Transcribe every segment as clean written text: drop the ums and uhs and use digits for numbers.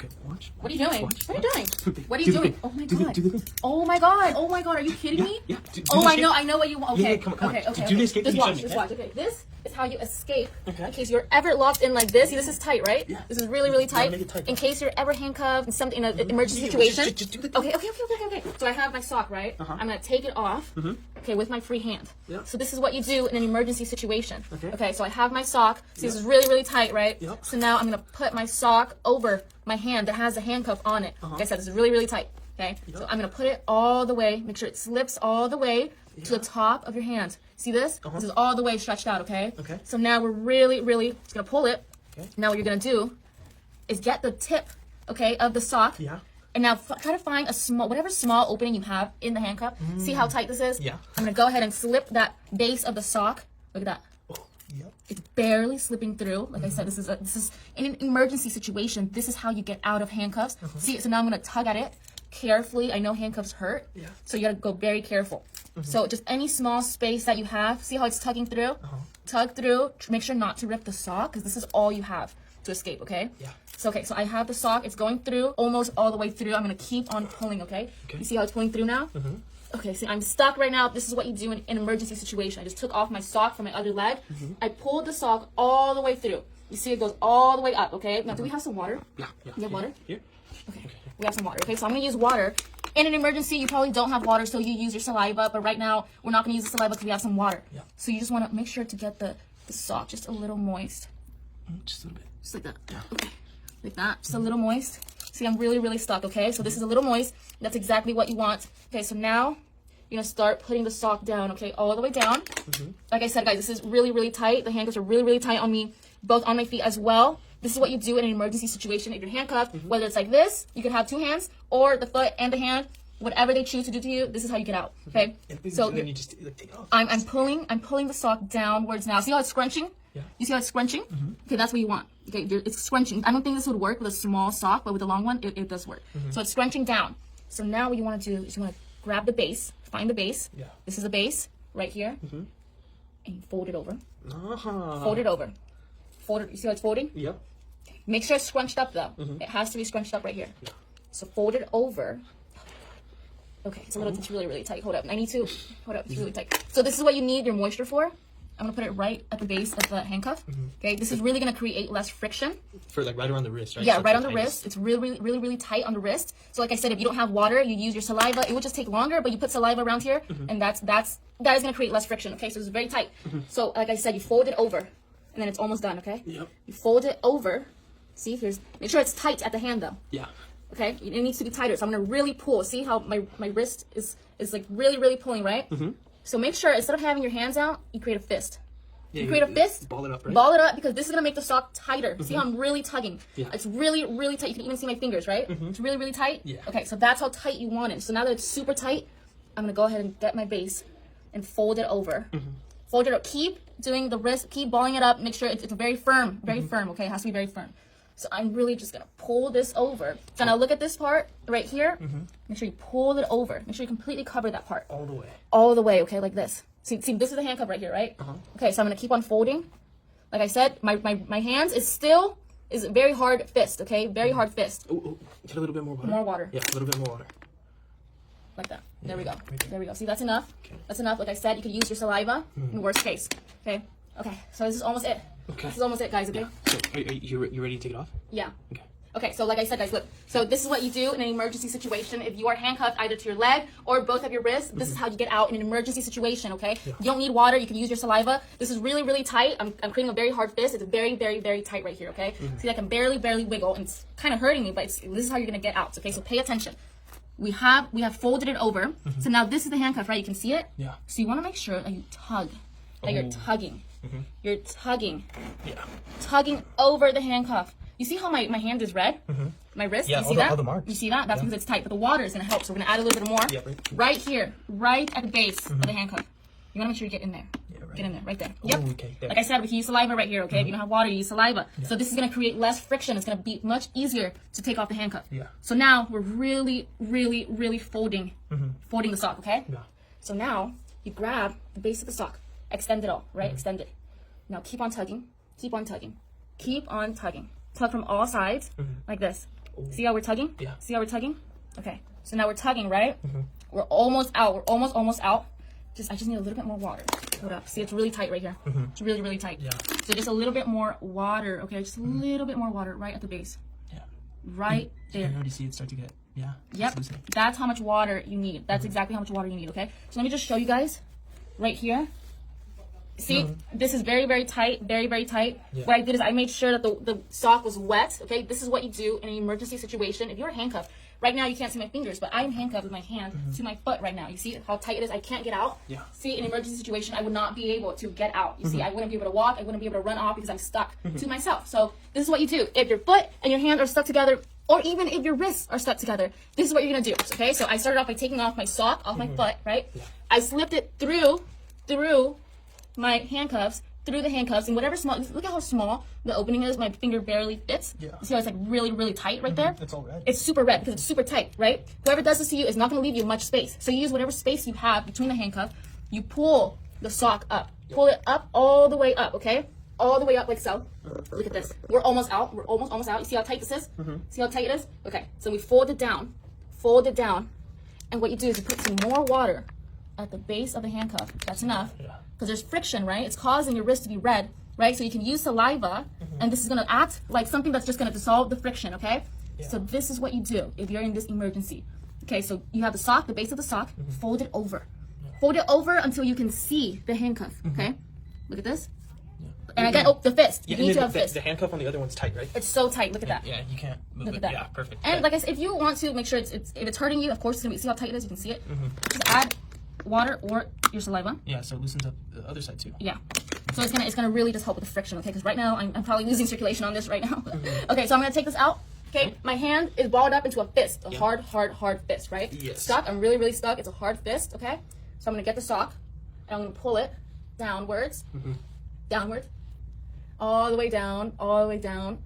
Okay, watch. What are you doing? Watch. What are you doing? What are Do you the doing? thing. Oh my Do the- god. do the thing. Oh my god. Oh my god. Are you kidding me? Yeah. Do Oh, the I escape. know. I know what you want. Okay. Yeah, come on, come on. Okay. Okay. Do the escape Just that you watch. showed me, Just okay? watch. Okay. This is how you escape Okay. in case you're ever locked in like this. See, this is tight, right? Yeah. This is really, really tight. make it tight. In case you're ever handcuffed in something in an emergency Yeah, situation. just do the thing. Okay. So I have my sock, right? Uh-huh. I'm gonna take it off. Okay, with my free hand. Yeah. So this is what you do in an emergency situation. Okay. Okay. So I have my sock. See, this is really, really tight, right? Yep. So now I'm gonna put my sock over my hand that has a handcuff on it. Like I said, this is really, really tight. Okay. So I'm gonna put it all the way. Make sure it slips all the way to the top of your hand. See this? This is all the way stretched out. Okay. Okay. So now we're really just gonna pull it. Okay. Now what you're gonna do is get the tip, okay, of the sock. Yeah. And now try to find a small, whatever small opening you have in the handcuff. See how tight this is? Yeah. I'm gonna go ahead and slip that base of the sock. Look at that. Oh, yep. It's barely slipping through. Like I said, this is in an emergency situation. This is how you get out of handcuffs. See, so now I'm gonna tug at it carefully. I know handcuffs hurt, Yeah. so you gotta go very careful. So just any small space that you have. See how it's tugging through? Tug through. Make sure not to rip the sock because this is all you have to escape. Okay. Yeah. So okay, so I have the sock. It's going through almost all the way through. I'm gonna keep on pulling. Okay. Okay. You see how it's pulling through now? Okay, see, I'm stuck right now. This is what you do in an emergency situation. I just took off my sock from my other leg. I pulled the sock all the way through. You see it goes all the way up, okay? Now, do we have some water? Yeah. You have water? Here. Okay, we have some water. Okay, so I'm gonna use water. In an emergency, you probably don't have water, so you use your saliva. But right now, we're not gonna use the saliva because we have some water. Yeah. So you just wanna make sure to get the sock just a little moist. Just a little bit. Just like that. Okay. Like that. Just a little moist. See, I'm really stuck, okay? So this is a little moist. That's exactly what you want. Okay, so now you're gonna start putting the sock down, okay? All the way down. Like I said, guys, this is really tight. The handcuffs are really tight on me, both on my feet as well. This is what you do in an emergency situation. If you're handcuffed, whether it's like this, you can have two hands, or the foot and the hand, whatever they choose to do to you, this is how you get out, okay? So and then you just like, take it off. I'm pulling the sock downwards now. See how it's scrunching? Yeah. You see how it's scrunching? Okay, that's what you want. Okay, it's scrunching. I don't think this would work with a small sock, but with a long one, it does work. So it's scrunching down. So now what you want to do is you want to grab the base, find the base. Yeah. This is the base right here, and you fold it over. Uh-huh. Fold it over. Fold it. You see how it's folding? Yep. Make sure it's scrunched up though. It has to be scrunched up right here. Yeah. So fold it over. Okay, it's a little, it's really tight. Hold up. I need to, hold up. It's really tight. So this is what you need your moisture for. I'm gonna put it right at the base of the handcuff. Okay, this is really gonna create less friction. For like right around the wrist, right? Yeah, So right it's on the like wrist. It's really tight on the wrist. So like I said, if you don't have water, you use your saliva. It would just take longer, but you put saliva around here, and that is gonna create less friction. Okay, so it's very tight. So like I said, you fold it over, and then it's almost done. Okay. Yep. You fold it over. See, make sure it's tight at the hand though. Yeah. Okay, it needs to be tighter. So I'm gonna really pull. See how my wrist is like really pulling, right? So make sure instead of having your hands out, you create a fist. Yeah, You create a fist. Ball it up, right? Ball it up because this is gonna make the sock tighter. See how I'm really tugging? Yeah. It's really tight. You can even see my fingers, right? It's really tight. Yeah. Okay, so that's how tight you want it. So now that it's super tight, I'm gonna go ahead and get my base and fold it over. Fold it up. Keep doing the wrist. Keep balling it up. Make sure it's very firm. Very firm. Okay, it has to be very firm. So I'm really just gonna pull this over. So now look at this part right here. Make sure you pull it over. Make sure you completely cover that part. All the way. All the way, okay, like this. See, this is the handcuff right here, right? Okay, so I'm gonna keep on folding. Like I said, my hands is a very hard fist, okay? Very hard fist. Oh, get a little bit more water. More water. Yeah, a little bit more water. Like that. There we go. right there. There we go. See, that's enough. Okay. That's enough. Like I said, you could use your saliva in the worst case. Okay? Okay, so this is almost it. Okay. This is almost it, guys, okay? So, are you ready to take it off? Yeah. Okay. Okay, so like I said, guys, look. So this is what you do in an emergency situation. If you are handcuffed either to your leg or both of your wrists, this is how you get out in an emergency situation, okay? Yeah. You don't need water. You can use your saliva. This is really tight. I'm creating a very hard fist. It's very tight right here, okay? See, I can barely wiggle, and it's kind of hurting me, but this is how you're going to get out, okay? So pay attention. We have folded it over. So now this is the handcuff, right? You can see it? Yeah. So you want to make sure that you tug, that you're tugging. You're tugging. Yeah. Tugging over the handcuff. You see how my hand is red? My wrist? Yeah, you see all the- that? all the marks. You see that? That's because it's tight. But the water is going to help. So we're going to add a little bit more. Yeah, Right here. Right at the base of the handcuff. You want to make sure you get in there. Yeah, right. Get in there. Right there. Oh, Yep. okay, there. Like I said, we can use saliva right here, okay? If you don't have water, you use saliva. So this is going to create less friction. It's going to be much easier to take off the handcuff. Yeah. So now we're really folding the sock, okay? Yeah. So now you grab the base of the sock. Extend it all, right? Extend it. Now keep on tugging. Keep on tugging. Keep on tugging. Tug from all sides like this. See how we're tugging? Yeah. See how we're tugging? Okay. So now we're tugging, right? We're almost out. We're almost out. I just need a little bit more water. Hold up. See, it's really tight right here. It's really, really tight. Yeah. So just a little bit more water, okay? Just a little bit more water right at the base. Yeah. Right You there. can already see it start to get, yeah. Yep. it's loosening. That's how much water you need. That's exactly how much water you need, okay? So let me just show you guys right here. See, this is very, very tight, very, very tight. Yeah. What I did is I made sure that the sock was wet, okay? This is what you do in an emergency situation. If you're handcuffed, right now you can't see my fingers, but I'm handcuffed with my hand to my foot right now. You see how tight it is? I can't get out. Yeah. See, in an emergency situation, I would not be able to get out. You see, I wouldn't be able to walk. I wouldn't be able to run off because I'm stuck to myself. So this is what you do. If your foot and your hand are stuck together, or even if your wrists are stuck together, this is what you're gonna do, okay? So I started off by taking off my sock off my foot, right? Yeah. I slipped it through my handcuffs, through the handcuffs, and whatever small, look at how small the opening is. My finger barely fits. Yeah. You see how it's like really, really tight right there? It's all red. It's super red because it's super tight, right? Whoever does this to you is not going to leave you much space. So you use whatever space you have between the handcuff. You pull the sock up. Pull it up all the way up, okay? All the way up like so. Look at this. We're almost out. We're almost out. You see how tight this is? See how tight it is? Okay. So we fold it down. Fold it down. And what you do is you put some more water at the base of the handcuff. That's enough. Yeah. Because there's friction, right? It's causing your wrist to be red, right? So you can use saliva, and this is going to act like something that's just going to dissolve the friction, okay? Yeah. So this is what you do if you're in this emergency. Okay, so you have the sock, the base of the sock, fold it over. Fold it over until you can see the handcuff, okay? Look at this. And again, the fist. You Yeah, need and to then have the fist. handcuff on the other one's tight, right? It's so tight. Look at that. Yeah, you can't move Look it. at that. Yeah, perfect. And Yeah. like I said, if you want to make sure if it's hurting you, of course it's gonna be. See how tight it is? You can see it. Just add water or your saliva. Yeah, so it loosens up the other side too. Yeah. So it's gonna really just help with the friction, okay? Because right now I'm probably losing circulation on this right now. Okay, so I'm gonna take this out. Okay, my hand is balled up into a fist, a hard fist, right? Yes. Stuck. I'm really, really stuck. It's a hard fist. Okay. So I'm gonna get the sock and I'm gonna pull it downwards, downwards, all the way down, all the way down.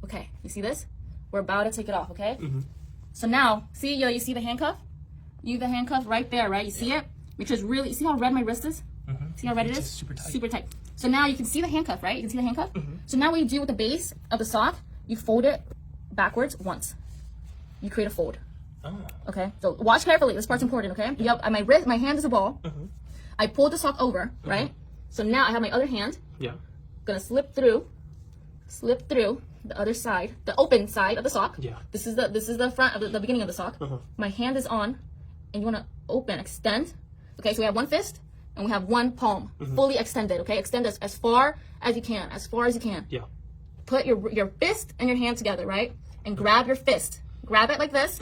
Okay, you see this? We're about to take it off. Okay. So now, see, you see the handcuff? You the handcuff right there, right? You see it? Which is really, see how red my wrist is? See how red it It's is? just super tight. Super tight. So now you can see the handcuff, right? You can see the handcuff? So now what you do with the base of the sock, you fold it backwards once. You create a fold. Oh. Okay? So watch carefully. This part's important, okay? Yep, my wrist, my hand is a ball. I pulled the sock over, right? So now I have my other hand. Yeah. Gonna slip through the other side, the open side of the sock. Yeah. This is the front of the beginning of the sock. My hand is on, and you wanna open, extend. Okay, so we have one fist and we have one palm, fully extended. Okay, extend as far as you can, as far as you can. Yeah. Put your fist and your hand together, right? And grab your fist. Grab it like this.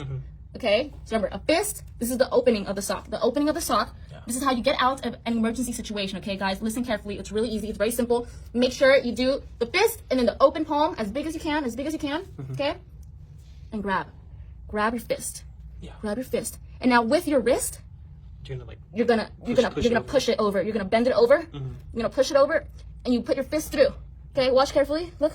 Okay. So remember, a fist. This is the opening of the sock. The opening of the sock. Yeah. This is how you get out of an emergency situation. Okay, guys, listen carefully. It's really easy. It's very simple. Make sure you do the fist and then the open palm as big as you can, as big as you can. Okay. And grab your fist. Yeah. Grab your fist. And now with your wrist, You're gonna like. you're gonna push it over. You're gonna bend it over. You're gonna push it over, and you put your fist through. Okay, watch carefully. Look,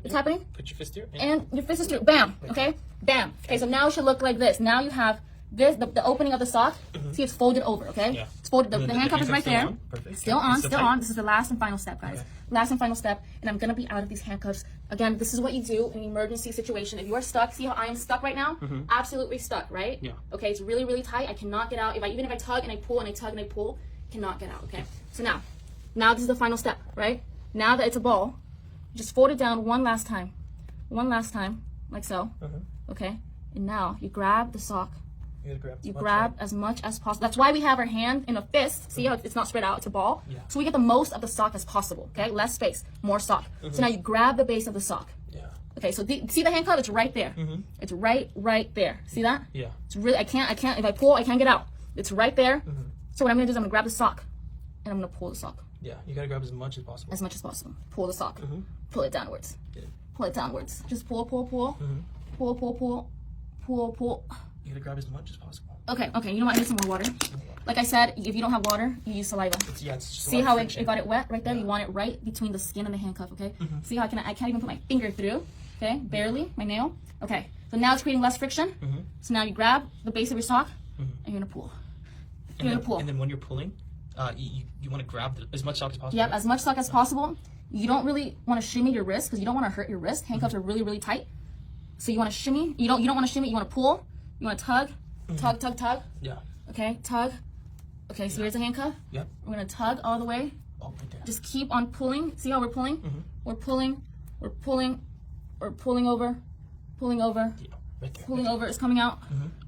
it's happening. Put your fist here. And your fist is through. Bam. Okay, bam. Okay, so now it should look like this. Now you have this, the opening of the sock. See, it's folded over. Okay, Yeah. it's folded. The And the handcuff is right handcuff's there. still on? Perfect. Still Yeah, on. it's Still tight. on. This is the last and final step, guys. Okay. Last and final step, and I'm gonna be out of these handcuffs. Again, this is what you do in an emergency situation. If you are stuck, see how I am stuck right now? Absolutely stuck, right? Yeah. Okay, it's really, really tight. I cannot get out. Even if I tug and I pull and I tug and I pull, cannot get out. Okay. So now this is the final step, right? Now that it's a ball, just fold it down one last time, like so. Okay. And now you grab the sock. You grab as much as possible. That's why we have our hand in a fist. See how it's not spread out, it's a ball. Yeah. So we get the most of the sock as possible. Okay, less space, more sock. So now you grab the base of the sock. Yeah. Okay, so see the handcuff? It's right there. It's right there. See that? Yeah. It's really, I can't, if I pull, I can't get out. It's right there. So what I'm gonna do is I'm gonna grab the sock and I'm gonna pull the sock Yeah. You gotta grab as much as possible. as much as possible. Pull the sock. Pull it downwards. Yeah. Pull it downwards. Just pull. Pull. You gotta grab as much as possible. Okay, you know what? I need some more water. Like I said, if you don't have water, you use saliva. It's just a See lot of how it friction. got it wet right there? You want it right between the skin and the handcuff, okay? See how I can't even put my finger through, okay? Barely, my nail. Okay, so now it's creating less friction. So now you grab the base of your sock and you're gonna pull. You're gonna pull. And then when you're pulling, you want to grab as much sock as possible. Yep, as much sock as possible. You don't really want to shimmy your wrist because you don't want to hurt your wrist. Handcuffs are really, really tight. So you want to shimmy. You don't want to shimmy. You want to pull. You want to tug. Tug, tug, tug. Yeah. Okay, tug. Okay, so here's a handcuff. Yep. We're gonna tug all the way. Oh, right there. Just keep on pulling. See how we're pulling? We're pulling. We're pulling. We're pulling over. Pulling over. Yeah, right there. Pulling over. It's coming out.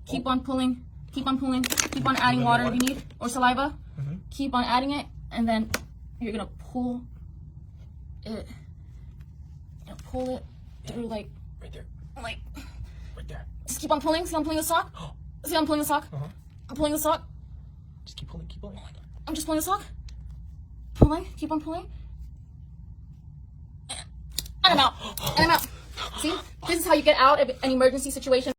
Keep on pulling. Keep on pulling. Keep on adding water if you need, or saliva. Keep on adding it, and then you're gonna pull it. Pull it through like Right there. like. Right there. Just keep on pulling. See, I'm pulling the sock. See, I'm pulling the sock. I'm pulling the sock. Just keep pulling, keep pulling. I'm just pulling the sock. Pulling. Keep on pulling. And I'm out. And I'm out. See, this is how you get out of an emergency situation.